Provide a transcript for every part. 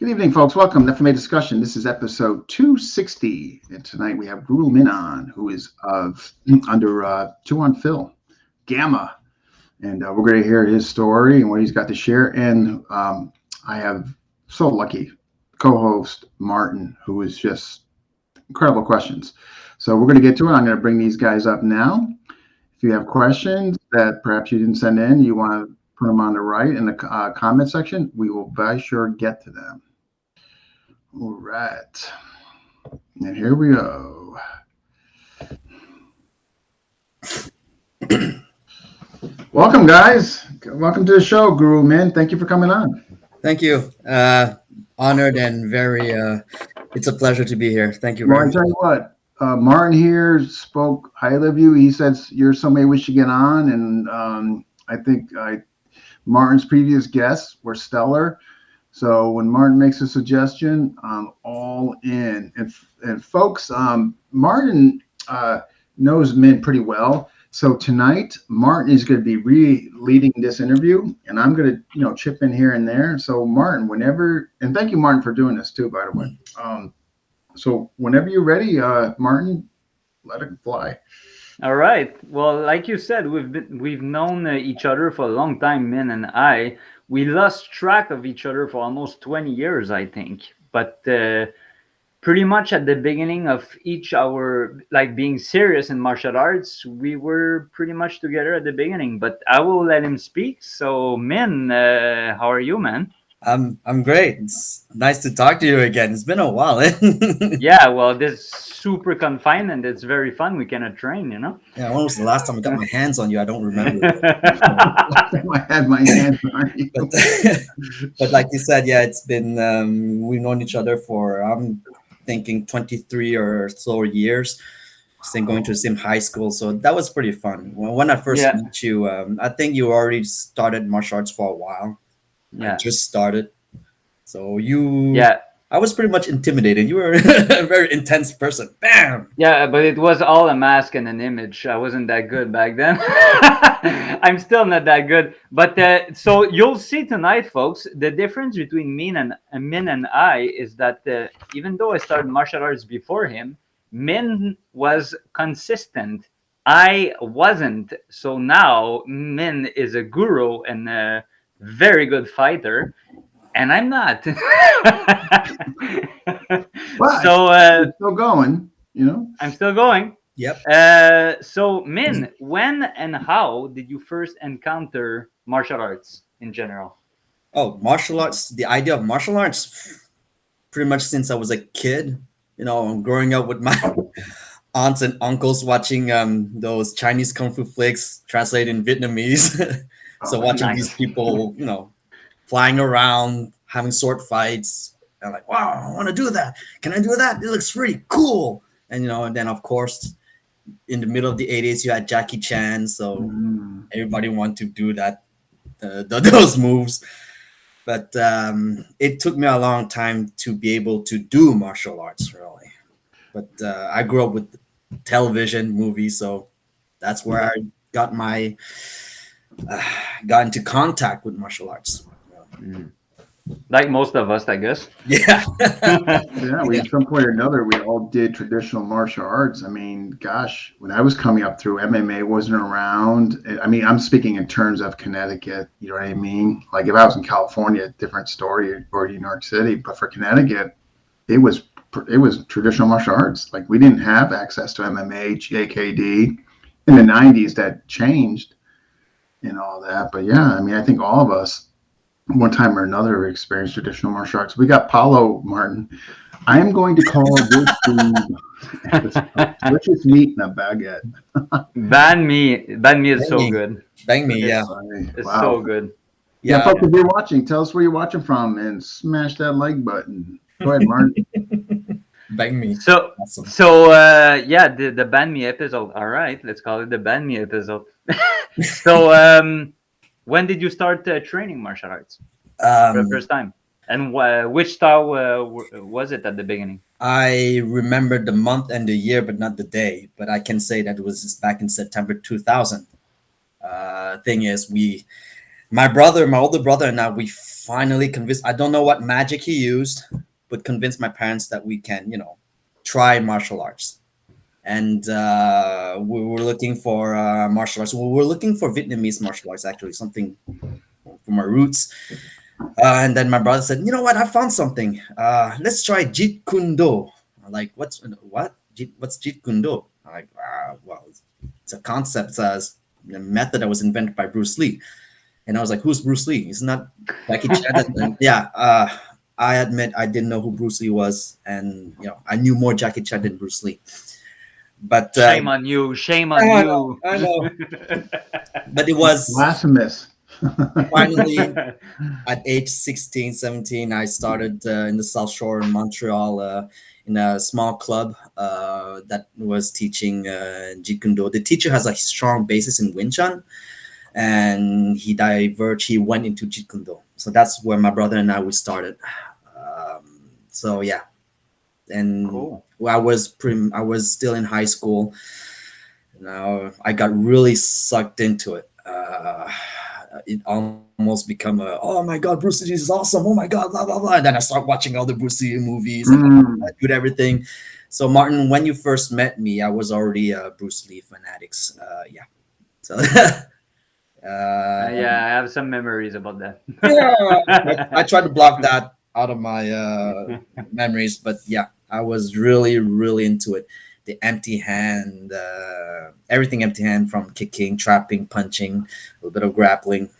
Good evening, folks. Welcome to FMA Discussion. This is episode 260, and tonight we have Guro Minh on, who is under Tuhon Phil, Gamma, and we're going to hear his story and what he's got to share. And I have so lucky co-host Martin, who is just incredible questions. So we're going to get to it. I'm going to bring these guys up now. If you have questions that perhaps you didn't send in, you want to put them on the right in the comment section, we will by sure get to them. All right, and here we go. Welcome, guys. Welcome to the show, Guro Minh. Thank you for coming on. Thank you. Honored and very, it's a pleasure to be here. Thank you very much. I tell you what, Martin here spoke highly of you. He says you're somebody we should get on, and I think Martin's previous guests were stellar. So when Martin makes a suggestion, I'm all in. And folks, Martin knows Minh pretty well. So tonight, Martin is going to be leading this interview, and I'm going to, chip in here and there. So Martin, and thank you, Martin, for doing this too, by the way. So whenever you're ready, Martin, let it fly. All right. Well, like you said, we've known each other for a long time, Minh and I. We lost track of each other for almost 20 years, I think. But pretty much at the beginning of each our being serious in martial arts, we were pretty much together at the beginning. But I will let him speak. So, Minh, how are you, man? I'm great. It's nice to talk to you again. It's been a while. Yeah, well, this is super confined and it's very fun. We cannot train, Yeah, when was the last time I got my hands on you? I don't remember. I had my hands on you. But like you said, yeah, it's been, we've known each other for, I'm thinking 23 or so years. Same going to the same high school. So that was pretty fun. When I first met you, I think you already started martial arts for a while. Yeah. I just started. So I was pretty much intimidated. You were a very intense person. Bam! Yeah, but it was all a mask and an image. I wasn't that good back then. I'm still not that good. But so you'll see tonight, folks, the difference between Minh and I is that even though I started martial arts before him, Minh was consistent. I wasn't. So now Minh is a guru and a very good fighter. And I'm not. But so still going, I'm still going. Yep. So Minh, when and how did you first encounter martial arts in general? Oh, martial arts. The idea of martial arts, pretty much since I was a kid. Growing up with my aunts and uncles watching those Chinese kung fu flicks translated in Vietnamese. So watching these people, flying around, having sword fights. I'm like, wow, I want to do that. Can I do that? It looks pretty cool. And, and then, of course, in the middle of the 80s, you had Jackie Chan. So everybody wanted to do that, those moves. But it took me a long time to be able to do martial arts, really. But I grew up with television, movies. So that's where I got got into contact with martial arts. Like most of us, I guess. Yeah. Yeah, we at some point or another, we all did traditional martial arts. I mean, gosh, when I was coming up through, MMA wasn't around. I mean, I'm speaking in terms of Connecticut, you know what I mean? Like if I was in California, different story, or New York City, but for Connecticut, it was traditional martial arts. Like we didn't have access to MMA, JKD. In the 90s, that changed and all that. But yeah, I mean, I think all of us, one time or another, experienced traditional martial arts. We got Paulo, Martin. I am going to call this the delicious meat in a baguette. Banh mi is so good. Bang me, yeah. It's so good. Yeah, folks, if you're watching, tell us where you're watching from and smash that like button. Go ahead, Martin. Bang me. So, Awesome. the Banh mi episode. All right, let's call it the Banh mi episode. So, when did you start training martial arts for the first time? And which style was it at the beginning? I remember the month and the year, but not the day. But I can say that it was back in September 2000. Thing is, my older brother, and I, we finally convinced. I don't know what magic he used, but convinced my parents that we can, try martial arts. And we were looking for martial arts. We were looking for Vietnamese martial arts, actually, something from our roots. And then my brother said, "You know what? I found something. Let's try Jeet Kune Do." I'm like, what's Jeet Kune Do? I'm like, well, it's a concept, it's a method that was invented by Bruce Lee. And I was like, who's Bruce Lee? He's not Jackie Chan. And yeah, I admit I didn't know who Bruce Lee was, and I knew more Jackie Chan than Bruce Lee. But Shame on you! Shame on I you! know. But it was Blasphemous. finally at age 16, 17, I started in the South Shore in Montreal in a small club that was teaching Jeet Kune Do. The teacher has a strong basis in Wing Chun, and he went into Jeet Kune Do. So that's where my brother and we started. So yeah, and Cool. I was still in high school. Now I got really sucked into it. It almost become oh my god, Bruce Lee is awesome, oh my god, blah blah blah. And then I start watching all the Bruce Lee movies and I did everything. So Martin, when you first met me, I was already a Bruce Lee fanatics. Yeah. So Yeah, I have some memories about that. yeah, I tried to block that out of my memories, but yeah, I was really, really into it. The empty hand, everything empty hand, from kicking, trapping, punching, a little bit of grappling.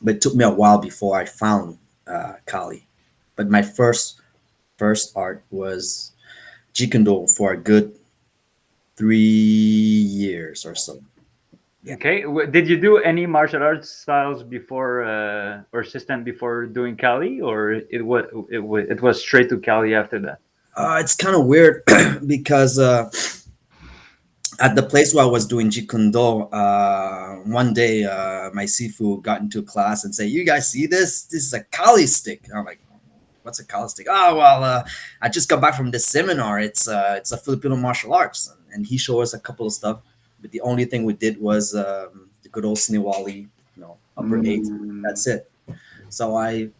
But it took me a while before I found Kali. But my first art was Jeet Kune Do for a good 3 years or so. Yeah. Okay, did you do any martial arts styles before or system before doing Kali, or it was straight to Kali after that? It's kind of weird because at the place where I was doing Jeet Kune Do, one day my Sifu got into class and said, "You guys see this? This is a Kali stick." And I'm like, "What's a Kali stick?" "Oh well, I just got back from this seminar. It's a Filipino martial arts," and he showed us a couple of stuff. But the only thing we did was the good old Siniwali, upper eight. That's it. So I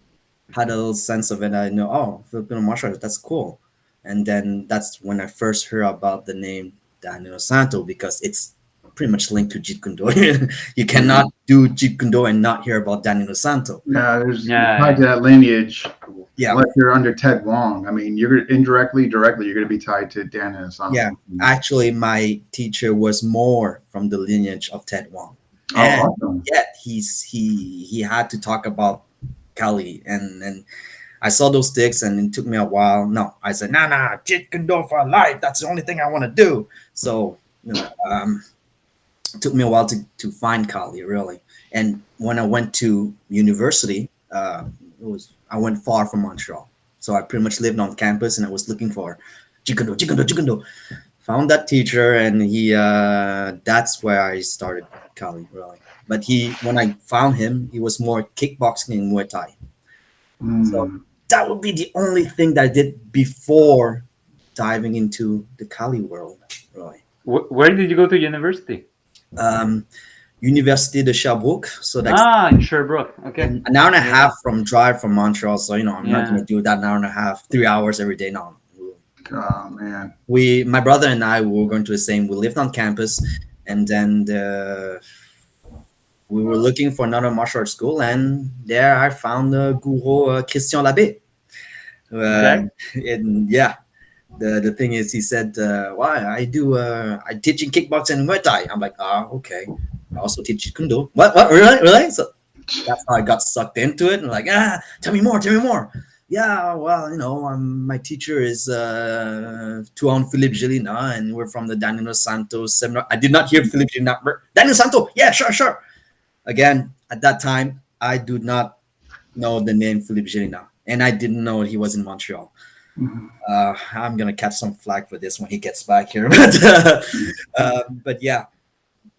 had a little sense of it. I know, oh, Filipino martial arts, that's cool. And then that's when I first heard about the name Danilo Santo, because it's pretty much linked to Jeet Kune Do. You cannot do Jeet Kune Do and not hear about Danilo Santo. Yeah, there's Yeah. tied to that lineage. Yeah. Unless you're under Ted Wong. I mean, you're directly, you're going to be tied to Dan and Asante. Yeah. Actually, my teacher was more from the lineage of Ted Wong. Oh, And awesome. yet he had to talk about Kali, and I saw those sticks, and it took me a while. No, I said, nah, Jeet Kune Do for life. That's the only thing I want to do. So, it took me a while to find Kali, really. And when I went to university, I went far from Montreal. So I pretty much lived on campus, and I was looking for Jeet Kune Do, Jeet Kune Do, Jeet Kune Do. Found that teacher, and that's where I started Kali, really. But when I found him, he was more kickboxing and Muay Thai. So that would be the only thing that I did before diving into the Kali world, really. Where did you go to university? Université de Sherbrooke. So that's In Sherbrooke. Okay. an hour and a half from Montreal. So I'm not Yeah. gonna do that an hour and a half, 3 hours every day. No. Oh, man. My brother and I were going to the same. We lived on campus, and then we were looking for another martial arts school, and there I found Guro Christian Labbé. Okay. And yeah, the thing is, he said, "Why I teach in kickboxing and Muay Thai." I'm like, okay. I also teach Jeet Kune Do. What? Really? So that's how I got sucked into it. And like, tell me more. Yeah, well, my teacher is Tuhon Phil, and we're from the Danilo Santos seminar. I did not hear Philippe Gélina. Danilo Santo. Yeah, sure. Again, at that time, I do not know the name Philippe Gélina, and I didn't know he was in Montreal. I'm gonna catch some flack for this when he gets back here, but yeah,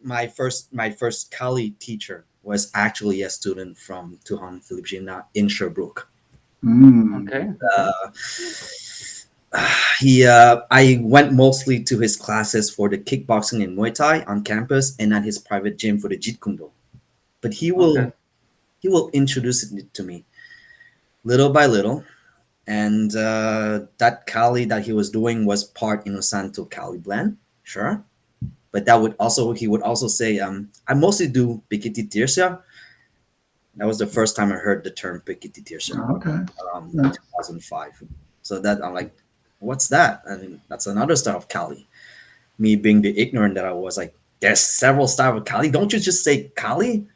my first Kali teacher was actually a student from Tuhon Phil in Sherbrooke. Okay. I went mostly to his classes for the kickboxing and Muay Thai on campus, and at his private gym for the Jeet Kune Do. But he will he will introduce it to me little by little. And that Cali that he was doing was part Inosanto Cali blend, sure. But he would also say, I mostly do Pikiti Tirsia. That was the first time I heard the term Pikiti Tirsia, Oh, okay. in 2005. So that I'm like, what's that? And that's another style of Cali. Me being the ignorant that I was, like, there's several styles of Cali. Don't you just say Cali?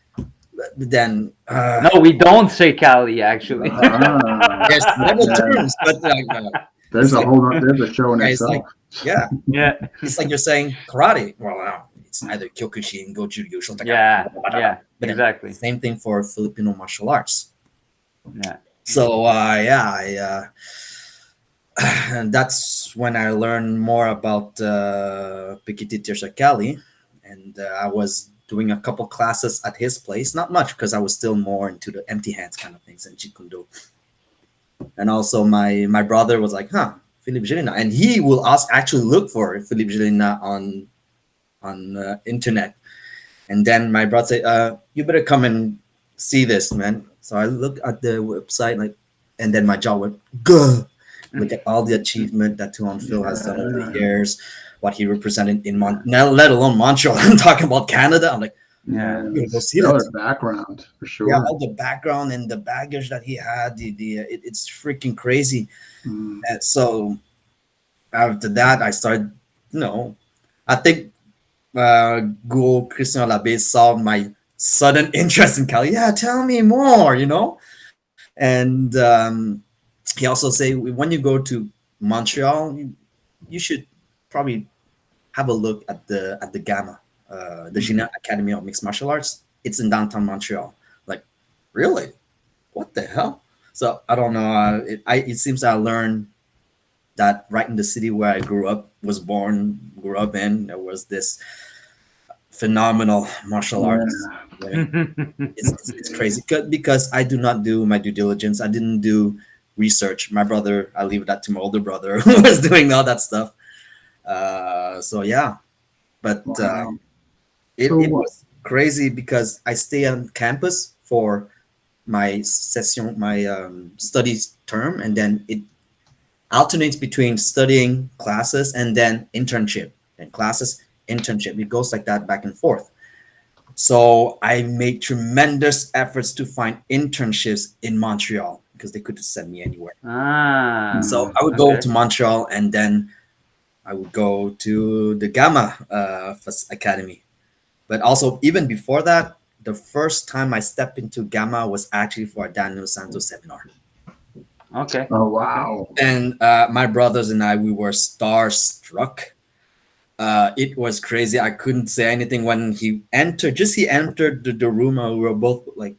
But then No, we don't say Cali actually. there's several Yeah. terms, but There's it's a like, whole there's a show in yeah, it's itself. yeah, Yeah, it's like you're saying karate. Well, it's either Kyokushin, Goju-ryu, Shotokan. yeah, But yeah, then exactly. same thing for Filipino martial arts. Yeah. So and that's when I learned more about Pikiti Tirsa Cali, and I was doing a couple classes at his place. Not much because I was still more into the empty hands kind of things and Jeet Kune Do. And also my brother was like, Philippe Gelina, and he will actually look for Philippe Gelina on internet. And then my brother said, you better come and see this, man. So I looked at the website, like, and then my jaw went, Gah! Look at all the achievement that Tuhon Phil has done over the years, what he represented in let alone Montreal. I'm talking about Canada. I'm like, Yeah. I'm gonna go see Stellar that. background for sure. Yeah, all the background and the baggage that he had, it's freaking crazy. Mm. And so after that, I started, I think Guro Christian Labbé saw my sudden interest in Cali. Yeah, tell me more, And he also say when you go to Montreal, you should probably have a look at the Gamma, the Gina Academy of Mixed Martial Arts. It's in downtown Montreal. Like, really? What the hell? So I don't know. It seems I learned that right in the city where I grew up in, there was this phenomenal martial arts. It's crazy because I do not do my due diligence. I didn't do research. My brother, I leave that to my older brother who was doing all that stuff. So yeah, but Wow. it So was crazy because I stay on campus for my session, my studies term, and then it alternates between studying classes and then internship and classes internship. It goes like that back and forth. So I made tremendous efforts to find internships in Montreal because they couldn't send me anywhere. So I would go to Montreal and then I would go to the Gamma Academy. But also, even before that, the first time I stepped into Gamma was actually for a Daniel Santos seminar. Okay. Oh wow. And my brothers and I, we were starstruck. It was crazy. I couldn't say anything when he entered. He entered the room, and we were both like,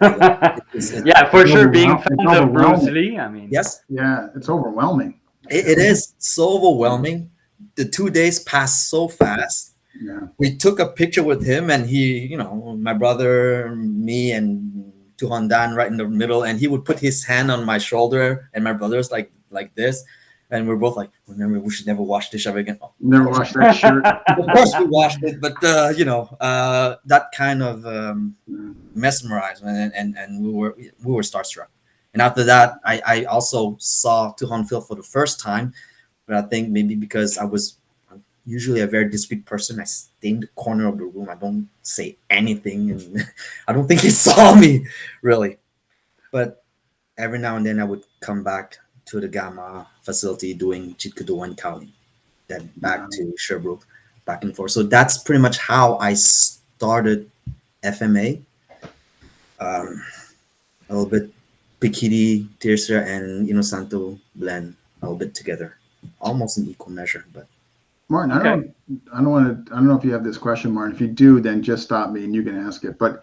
Yeah, for sure. Being fans of Bruce Lee, I mean, yes, Yeah, it's overwhelming. it is so overwhelming. The 2 days passed so fast. Yeah. We took a picture with him, and he, my brother, me, and Tuhon Dan right in the middle, and he would put his hand on my shoulder, and my brother's like this, and we're both like, remember, we should never wash this ever again. Never washed that shirt. Of course, we washed it, but that kind of mesmerized, and we were starstruck. And after that, I also saw Tuhon Phil for the first time, but I think maybe because I'm usually a very discreet person. I stay in the corner of the room. I don't say anything, and I don't think he saw me really. But every now and then I would come back to the Gamma facility doing Jeet Kune Do and Cali, then back to Sherbrooke, back and forth. So that's pretty much how I started FMA. A little bit Pikiti, Tirsa, and Inosanto blend a little bit together, almost in equal measure, but. Martin, I don't know if you have this question, Martin. If you do, then just stop me and you can ask it. But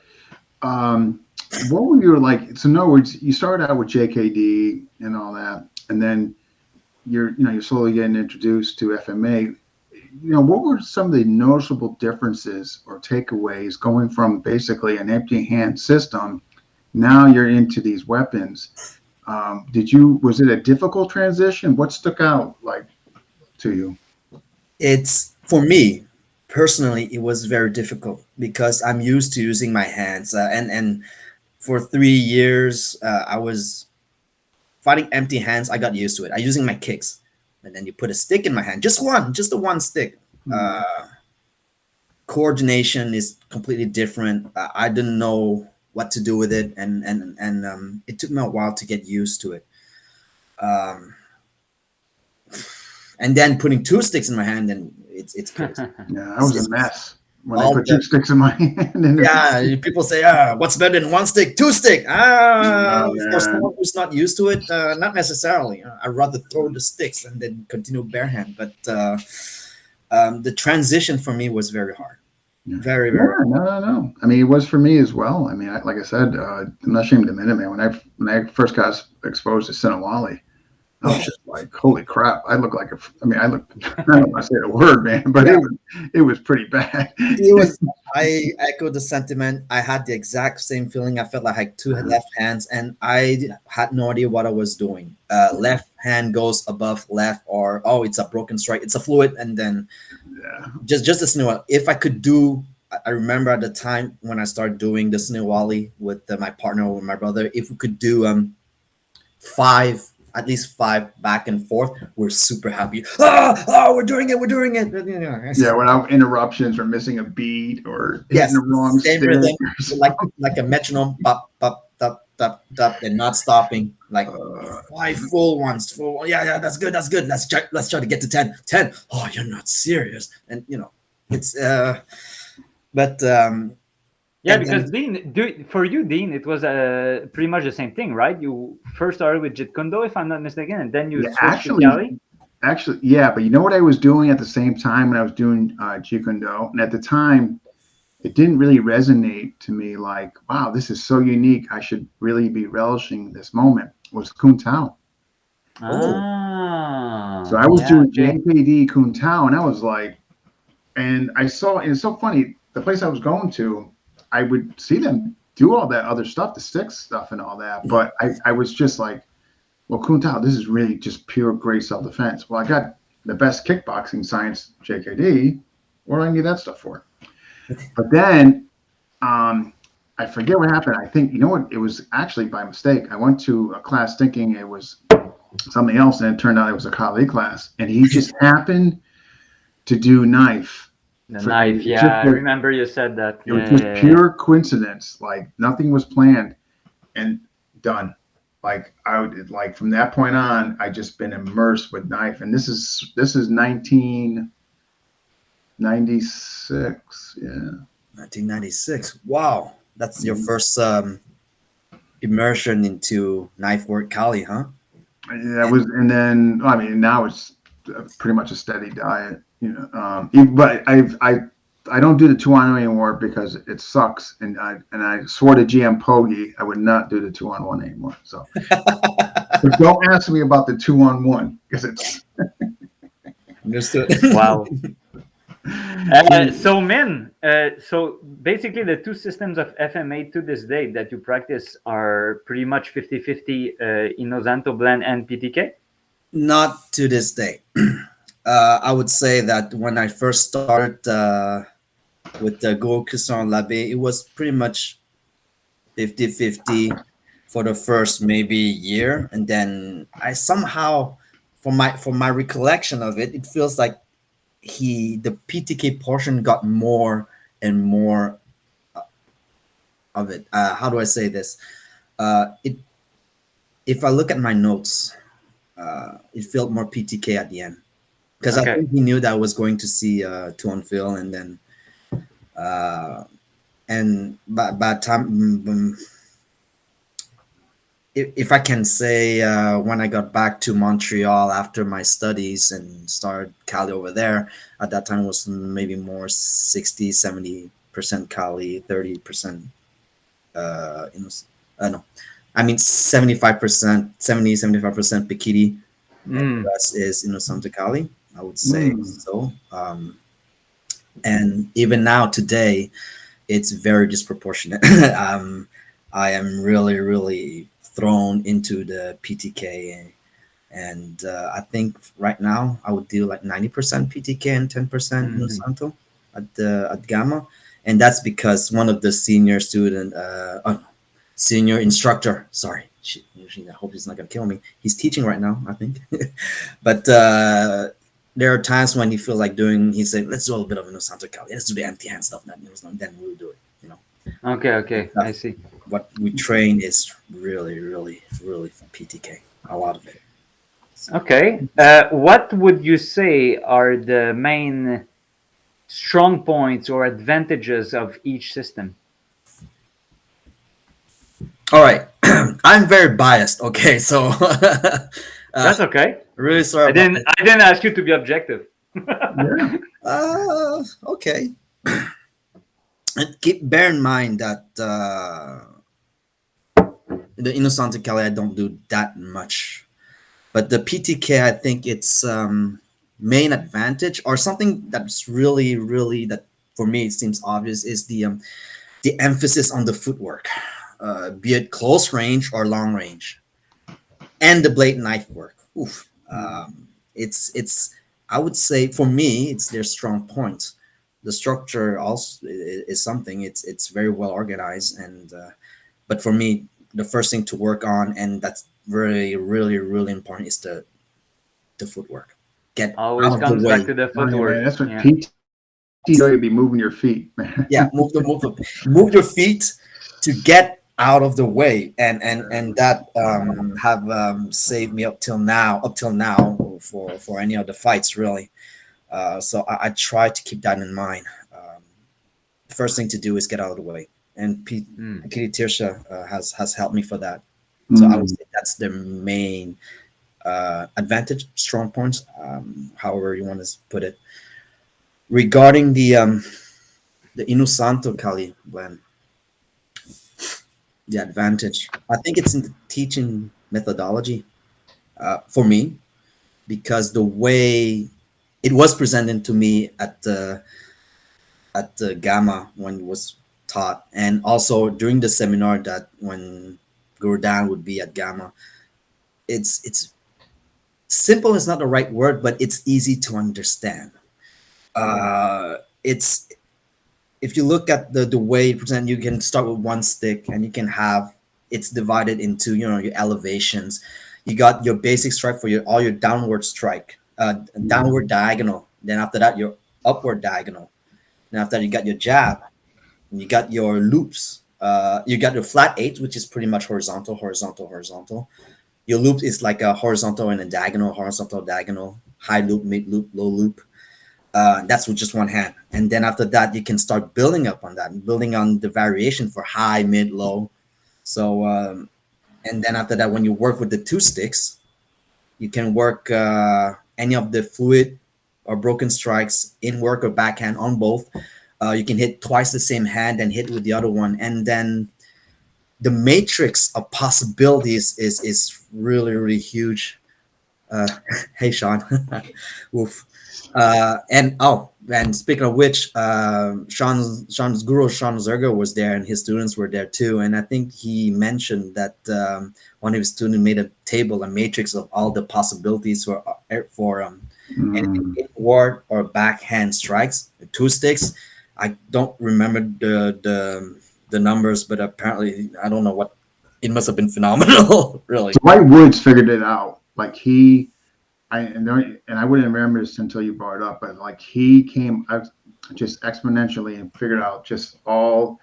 what were you like? So in other words, you started out with JKD and all that, and then you're slowly getting introduced to FMA. What were some of the noticeable differences or takeaways going from basically an empty hand system? Now you're into these weapons. Was it a difficult transition? What stuck out like to you? It's for me personally, it was very difficult because I'm used to using my hands, and for 3 years, I was fighting empty hands. I got used to it. I using my kicks, and then you put a stick in my hand, just the one stick. Coordination is completely different. I didn't know what to do with it, and it took me a while to get used to it. Um, and then putting two sticks in my hand, and it's crazy. Yeah, I was a mess when I all put the- two sticks in my hand. And Yeah, people say, what's better than one stick? Two stick. Oh, For man. someone who's not used to it, not necessarily. I'd rather throw the sticks and then continue bare hand. But the transition for me was very hard. Yeah. Very, Yeah, very. no. I mean, it was for me as well. I mean, like I said, I'm not ashamed to admit it, man. When I first got exposed to Sinawali, I was just like, holy crap! I look like I don't want to say the word, man, but Yeah. it was pretty bad. It was. I echoed the sentiment. I had the exact same feeling. I felt like I had two left hands, and I had no idea what I was doing. Left hand goes above left, or it's a broken strike. It's a fluid, and then Yeah. just the Sinawali. If I could do, I remember at the time when I started doing the Sinawali with my partner or my brother. If we could do at least five back and forth, we're super happy. We're doing it. Yeah, without interruptions or missing a beat or hitting the wrong same stick. rhythm, like a metronome, pop, pop, tap, tap, tap, and not stopping. Like five full ones. Yeah, that's good. Let's try to get to 10. 10. Oh, you're not serious. And it's but Yeah, and because then- Dean, for you, Dean, it was pretty much the same thing, right? You first started with Jeet Kune Do, if I'm not mistaken, and then you Yeah, switched to Kali. Actually, yeah, but you know what I was doing at the same time when I was doing Jeet Kune Do? And at the time, it didn't really resonate to me like, wow, this is so unique. I should really be relishing this moment. Was Kun Tao. So I was doing JKD Kun Tao, and I was like, and I saw, and it's so funny, the place I was going to, I would see them do all that other stuff, the sticks stuff and all that. But I was just like, well, Kun Tao, this is really just pure great self-defense. Well, I got the best kickboxing science, JKD. What do I need that stuff for? But then I forget what happened. I think, you know what? It was actually by mistake. I went to a class thinking it was something else, and it turned out it was a Kali class. And he just happened to do knife. The knife, yeah. I remember you said that. It was just pure coincidence. Like nothing was planned and done. Like I would like from that point on, I just been immersed with knife. And this is 1996. Yeah. 1996. Wow. That's your first immersion into knife work Kali, huh? That was, and then I mean now it's pretty much a steady diet, but I don't do the 2-on-1 anymore because it sucks, and I swore to GM Pogi I would not do the 2-on-1 anymore. So but don't ask me about the 2-on-1 because it's Understood. Wow. So Min, so basically the two systems of FMA to this day that you practice are pretty much 50-50 Inosanto blend and PTK? Not to this day. I would say that when I first started with the Guro Christian Labbé, it was pretty much 50-50 for the first maybe year. And then I somehow, from my recollection of it, it feels like the PTK portion got more and more of it. How do I say this? If I look at my notes, it felt more PTK at the end because I think he knew that I was going to see Tuhon Phil, and then and by time if I can say, when I got back to Montreal after my studies and started Kali over there, at that time it was maybe more 60-70% Kali, 30% no, I mean 75%, 70-75% Pikiti, and the rest is Inosanto Kali, I would say. So and even now today it's very disproportionate. I am really thrown into the PTK, and I think right now I would do like 90% PTK and 10% Inosanto. at Gamma, and that's because one of the senior instructor. Sorry, I hope he's not gonna kill me. He's teaching right now, I think. But there are times when you feel like doing. He said, "Let's do a little bit of Inosanto Kali. Let's do the empty hand stuff. Then we'll do it." You know. Okay, okay, Uh, I see. What we train is really, really, really for PTK. A lot of it. Okay, what would you say are the main strong points or advantages of each system? All right, I'm very biased. Okay, so That's okay. really sorry I about didn't. I didn't ask you to be objective. Yeah. okay. And bear in mind that the Innocente Kelly I don't do that much, but the PTK I think its main advantage or something that's really really that for me it seems obvious is the emphasis on the footwork, be it close range or long range, and the blade knife work. Oof. It's I would say for me it's their strong point. The structure also is something. It's very well organized, and but for me the first thing to work on, and that's really really really important, is the footwork. Get Always out of the comes back way. to the Oh, yeah, man. footwork. That's what Yeah. PT you'd be moving your feet, man. Yeah, move your feet to get out of the way, and that have saved me up till now for any of the fights really. So I try to keep that in mind. First thing to do is get out of the way, and Mm. Kitty Tirsha has helped me for that. So I would Mm. say that's the main advantage, strong points, however you want to put it. Regarding the Inusanto Kali blend, the advantage, I think it's in the teaching methodology for me, because the way it was presented to me at the Gamma when it was taught, and also during the seminar that when Guru Dan would be at Gamma, it's simple is not the right word, but it's easy to understand. It's if you look at the way it present, you can start with one stick and you can have it's divided into your elevations. You got your basic strike for your all your downward strike, downward diagonal. Then after that, your upward diagonal. Then after that, you got your jab. And you got your loops. You got your flat eight, which is pretty much horizontal, horizontal, horizontal. Your loop is like a horizontal and a diagonal, horizontal, diagonal, high loop, mid loop, low loop. That's with just one hand. And then after that, you can start building up on that, building on the variation for high, mid, low. So, and then after that, when you work with the two sticks, you can work any of the fluid or broken strikes in work or backhand on both. You can hit twice the same hand and hit with the other one. And then the matrix of possibilities is really, really huge. Uh, hey, Sean. Woof. And speaking of which, Sean's guru Sean Zergo was there, and his students were there too. And I think he mentioned that one of his students made a table, a matrix of all the possibilities for anything inward or backhand strikes, two sticks. I don't remember the numbers, but apparently I don't know what. It must have been phenomenal, really. Dwight Woods figured it out. Like and I wouldn't remember this until you brought it up, but like he came out just exponentially and figured out just all,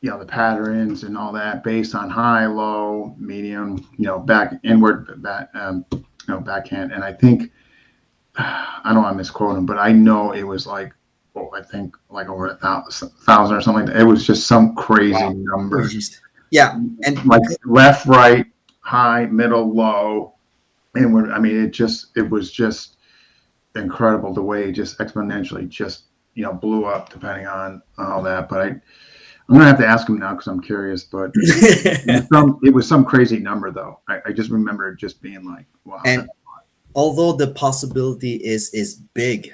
the patterns and all that based on high, low, medium, back inward, backhand. And I think, I don't want to misquote him, but I know it was like, I think like over 1,000 or something like that. It was just some crazy number. Yeah. And like left, right, high, middle, low. And I mean, it was just incredible the way it just exponentially just, blew up depending on all that. But I'm going to have to ask him now because I'm curious, but it was some crazy number though. I just remember it just being like, wow. And although the possibility is big,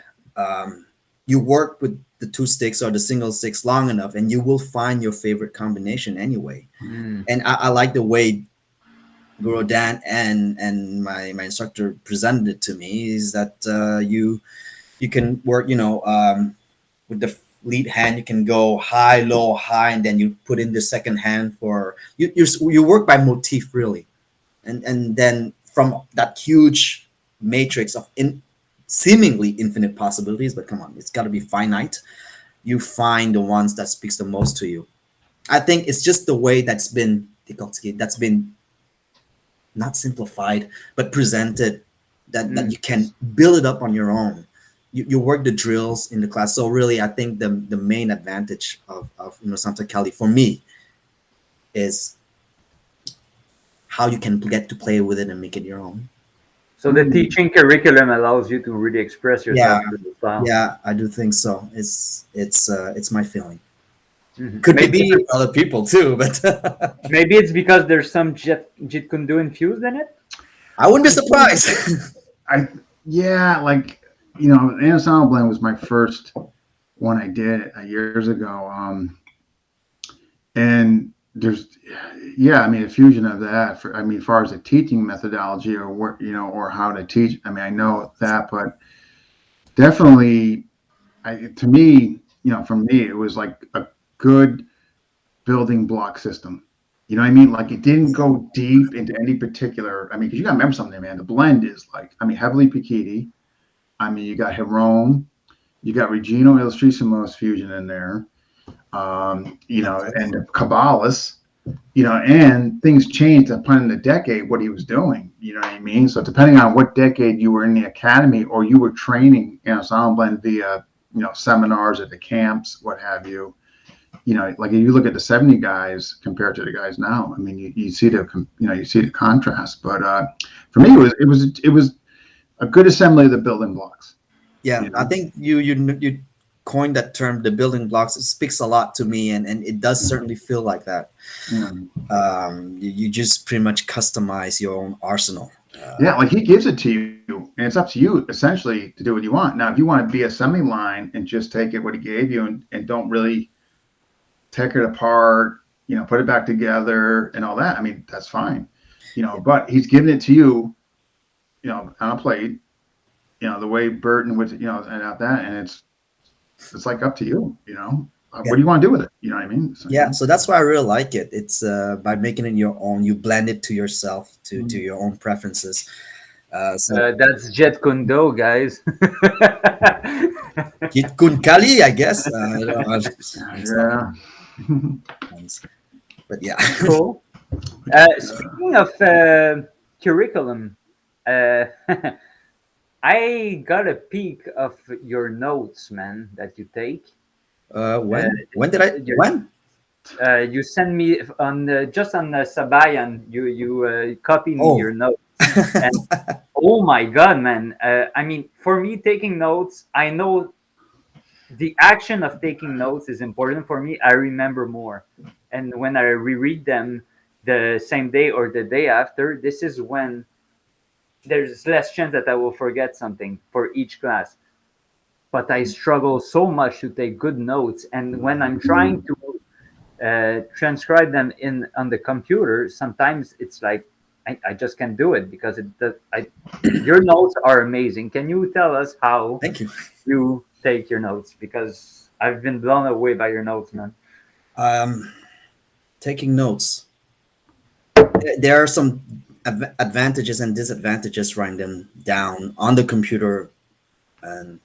you work with the two sticks or the single sticks long enough and you will find your favorite combination anyway. And I like the way Guru Dan and my instructor presented it to me, is that you can work, with the lead hand, you can go high, low, high, and then you put in the second hand for you work by motif really, and then from that huge matrix of seemingly infinite possibilities, but come on, it's got to be finite. You find the ones that speaks the most to you. I think it's just the way that's been not simplified but presented, that you can build it up on your own. You work the drills in the class. So really, I think the main advantage of Santa Cali for me is how you can get to play with it and make it your own. So the teaching curriculum allows you to really express yourself Yeah, through the style. yeah, I do think so. It's my feeling. Mhm. Could be Maybe different for other people too, but maybe it's because there's some Jeet Kune Do infused in it. I wouldn't be surprised. Yeah, like, you know, Anasazi blend was my first one I did years ago. And there's, yeah, I mean, a fusion of that for, I mean, as far as the teaching methodology or what, you know, or how to teach, I mean, I know that, but definitely, to me, you know, for me, it was like a good building block system. You know what I mean? Like it didn't go deep into any particular. I mean, because you got to remember something, man. The blend is like, I mean, heavily Pikiti. I mean, you got Heron, you got Regino Illustrisimo's fusion in there, you know, and Cabales, you know, and things changed depending on the decade what he was doing. You know what I mean? So depending on what decade you were in the academy or you were training, you know, sound blend via, you know, seminars at the camps, what have you. You know, like if you look at the 70 guys compared to the guys now, I mean, you see the, you know, you see the contrast. But for me, it was a good assembly of the building blocks. Yeah, You know? I think you coined that term, the building blocks. It speaks a lot to me, and it does certainly feel like that. Yeah. You just pretty much customize your own arsenal. Yeah, like he gives it to you, and it's up to you essentially to do what you want. Now, if you want to be a assembly line and just take it what he gave you and don't really take it apart, you know, put it back together and all that, I mean, that's fine. You know, but he's giving it to you, you know, on a plate, you know, the way Burton would, you know, and out that, and it's like up to you, you know. What do you want to do with it? You know what I mean? So, Yeah, so that's why I really like it. It's by making it your own. You blend it to yourself, to your own preferences. So That's Jeet Kune Do, guys. Jeet Kune Kali, I guess. I don't know. It's not yeah. nice. But yeah. Cool. Speaking of curriculum, uh, I got a peek of your notes, man, that you take. When did I when? You send me on just on Sabayan. You copy me Oh. your notes, and oh my god, man! I mean, for me, taking notes, I know the action of taking notes is important for me. I remember more, and when I reread them the same day or the day after, this is when there's less chance that I will forget something for each class. But I struggle so much to take good notes, and when I'm trying to transcribe them in on the computer, sometimes it's like I just can't do it because your notes are amazing. Can you tell us how Thank you. you take your notes? Because I've been blown away by your notes, man. Taking notes. There are some advantages and disadvantages writing them down on the computer, and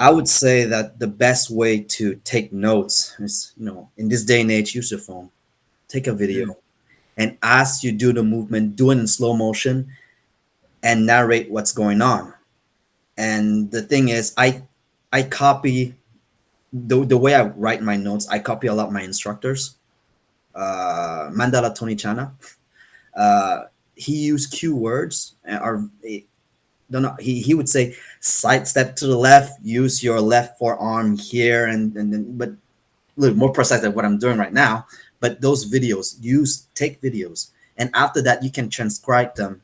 I would say that the best way to take notes is, in this day and age, use your phone, take a video, and as you do the movement, do it in slow motion and narrate what's going on. And the thing is, I copy the way I write my notes. I copy a lot my instructors. Mandala Tony Chana. He used cue words, or don't know. He would say side step to the left, use your left forearm here, and then but a little more precise than what I'm doing right now. But those videos, take videos, and after that you can transcribe them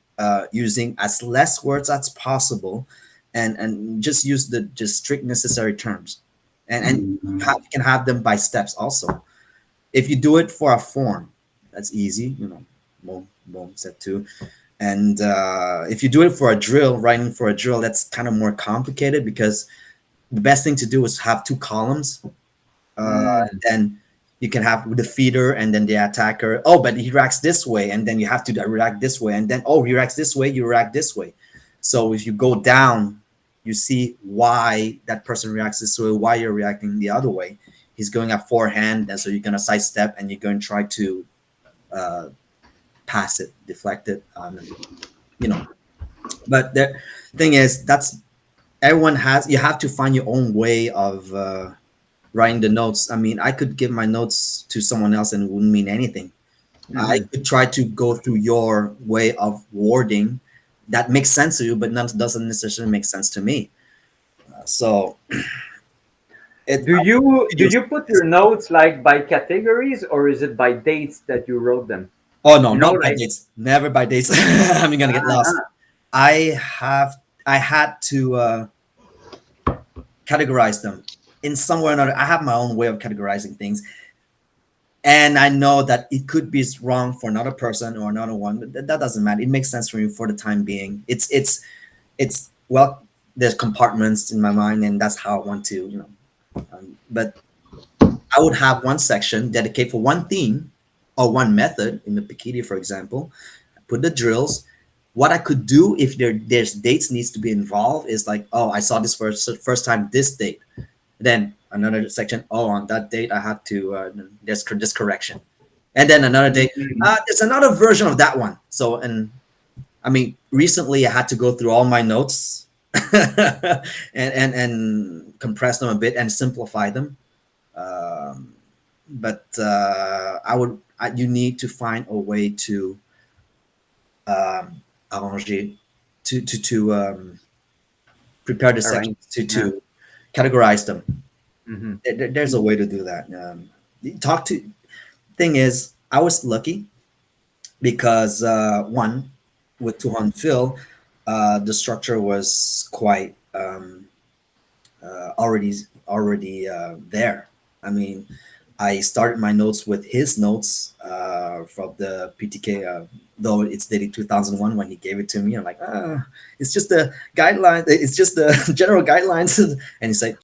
using as less words as possible, and just use the just strict necessary terms, and you can have them by steps also. If you do it for a form, that's easy, boom, boom, step two. And if you do it for a drill, writing for a drill, that's kind of more complicated because the best thing to do is have two columns. Then you can have the feeder and then the attacker. Oh, but he reacts this way, and then you have to react this way, and then oh, he reacts this way, you react this way. So if you go down, you see why that person reacts this way, why you're reacting the other way. He's going at forehand, and so you're gonna sidestep, and you're going to try to pass it, deflect it, you know. But the thing is, that's everyone has. You have to find your own way of writing the notes. I mean, I could give my notes to someone else and it wouldn't mean anything. I could try to go through your way of wording that makes sense to you, but none doesn't necessarily make sense to me. So, Do you put your notes like by categories, or is it by dates that you wrote them? Oh no, You know, not by like dates. Never by dates. I'm gonna get lost. I had to categorize them in some way or another. I have my own way of categorizing things, and I know that it could be wrong for another person or another one, but that doesn't matter. It makes sense for me for the time being. It's well, there's compartments in my mind, and that's how I want to, but I would have one section dedicated for one theme or one method in the Pikidia, for example. Put the drills. What I could do if there's dates needs to be involved is like, oh, I saw this first time this date. Then another section, oh, on that date I had to there's this correction. And then another date, there's another version of that one. So, and I mean, recently I had to go through all my notes and compress them a bit and simplify them. But you need to find a way to arranger, to prepare the sections, to categorize them. There's a way to do that. Thing is, I was lucky because one, with Tuhon Phil, the structure was quite already there. I mean, I started my notes with his notes from the PTK, though it's dated 2001 when he gave it to me. I'm like, it's just the guidelines. It's just the general guidelines. And he's like,